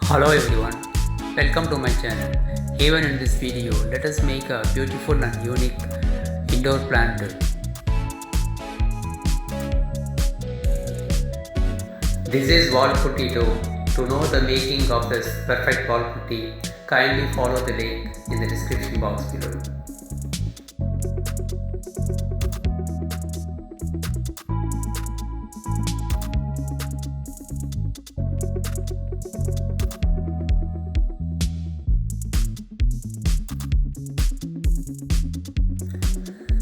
Hello everyone, welcome to my channel. Even in this video, let us make a beautiful and unique indoor planter. This is wall putty dough. To know the making of this perfect wall putty, kindly follow the link in the description box below.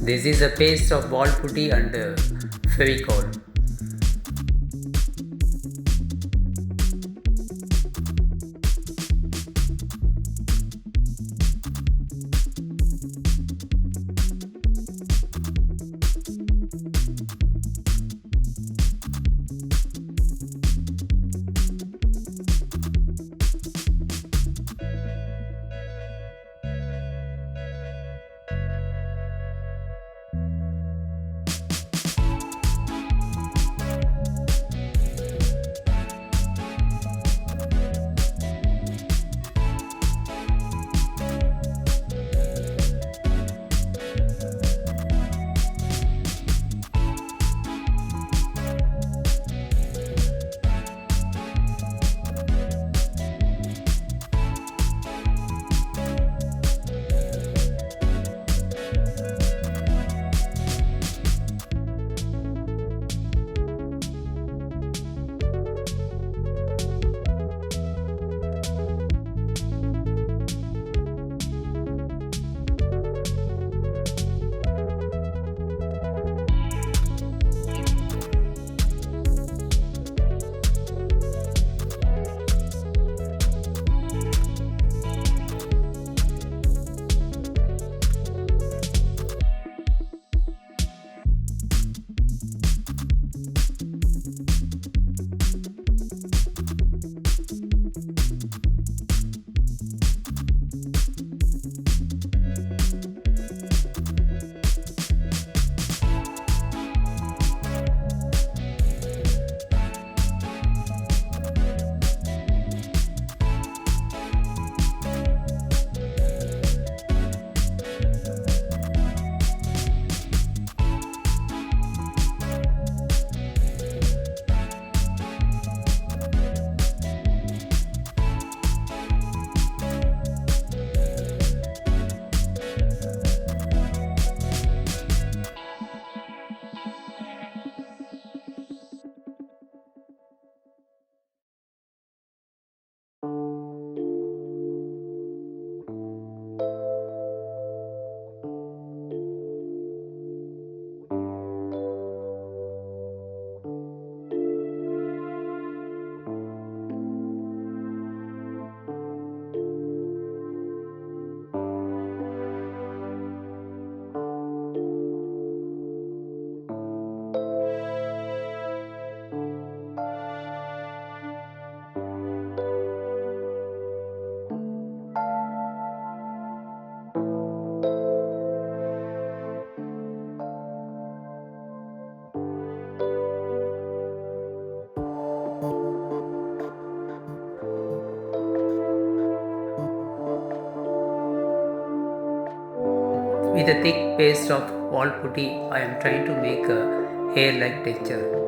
This is a paste of wall putty and fevicol. With a thick paste of wall putty, I am trying to make a hair-like texture.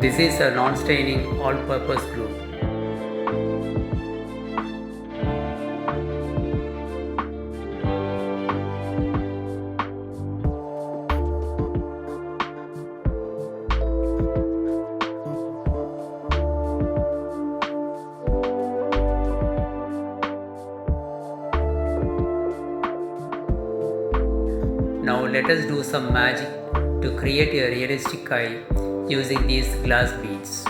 This is a non-staining all-purpose glue. Now let us do some magic to create a realistic eye using these glass beads.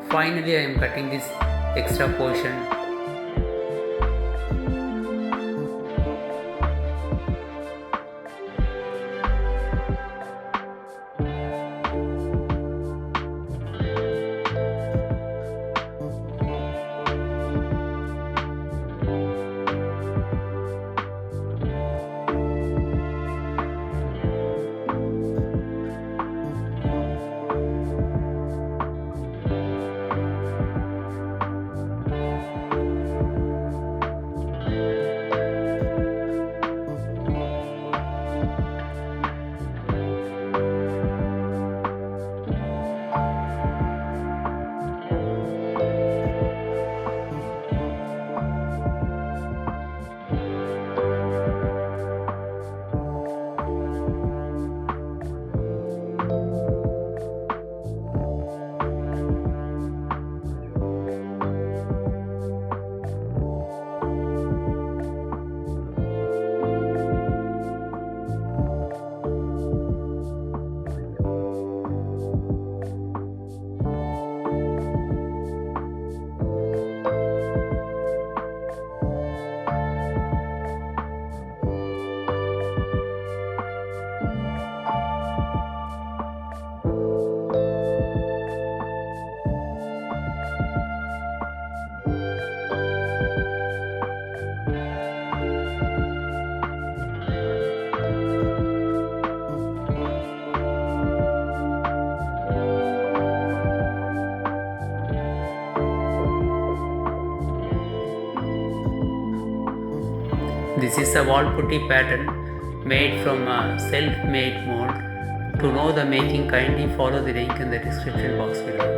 Finally, I am cutting this extra portion. This is a wall putty pattern made from a self-made mold. To know the making, kindly follow the link in the description box below.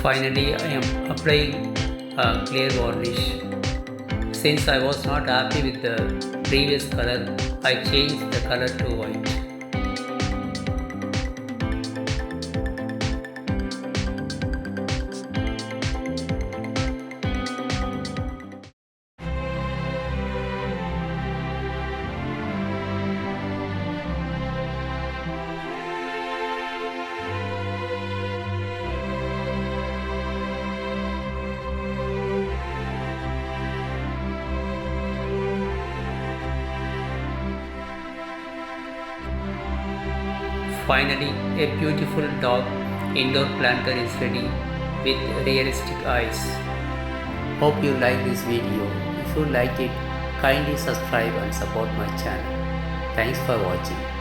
Finally, I am applying a clear varnish. Since I was not happy with the previous color, I changed the color to white. Finally, a beautiful dog indoor planter is ready with realistic eyes. Hope you like this video. If you like it, kindly subscribe and support my channel. Thanks for watching.